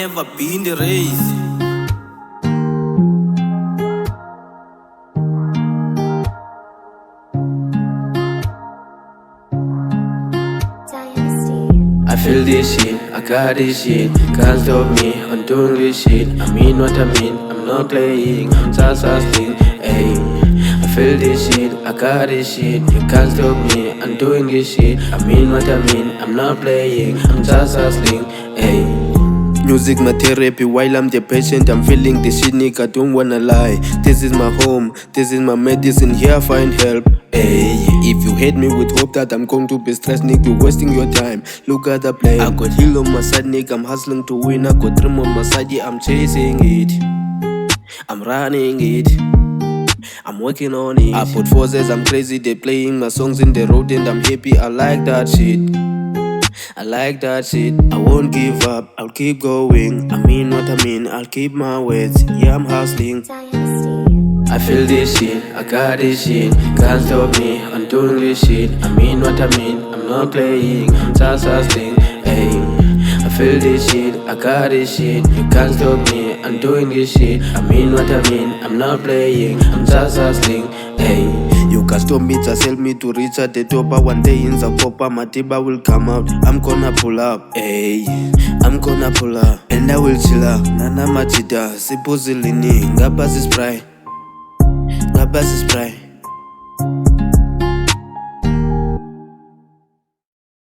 never be in the race. I feel this shit, I got this shit. Can't stop me, I'm doing this shit. I mean what I mean, I'm not playing, I'm just hustling. Ayy, I feel this shit, I got this shit. You can't stop me, I'm doing this shit. I mean what I mean, I'm not playing, I'm just hustling. Ayy. Music my therapy while I'm the patient. I'm feeling this shit, nigga, don't wanna lie. This is my home, this is my medicine, here I find help. Hey, if you hate me with hope that I'm going to be stressed, nigga, you're wasting your time. Look at the play. I got heal on my side, nigga, I'm hustling to win. I got dream on my side, yeah, I'm chasing it. I'm running it. I'm working on it. I put forces, I'm crazy, they playing my songs in the road and I'm happy, I like that shit. I like that shit, I won't give up, I'll keep going. I mean what I mean, I'll keep my words, yeah, I'm hustling. I feel this shit, I got this shit. Can't stop me, I'm doing this shit. I mean what I mean, I'm not playing, I'm just hustling. Ayy, I feel this shit, I got this shit. You can't stop me, I'm doing this shit. I mean what I mean, I'm not playing, I'm just hustling. Ayy. You can stop me, just help me to reach at the top. One day in Zapopa, my tiba will come out. I'm gonna pull up, ayy, I'm gonna pull up. And I will chill out, nana machida, sipozilini, ngabasi spray. Ngabasi spray.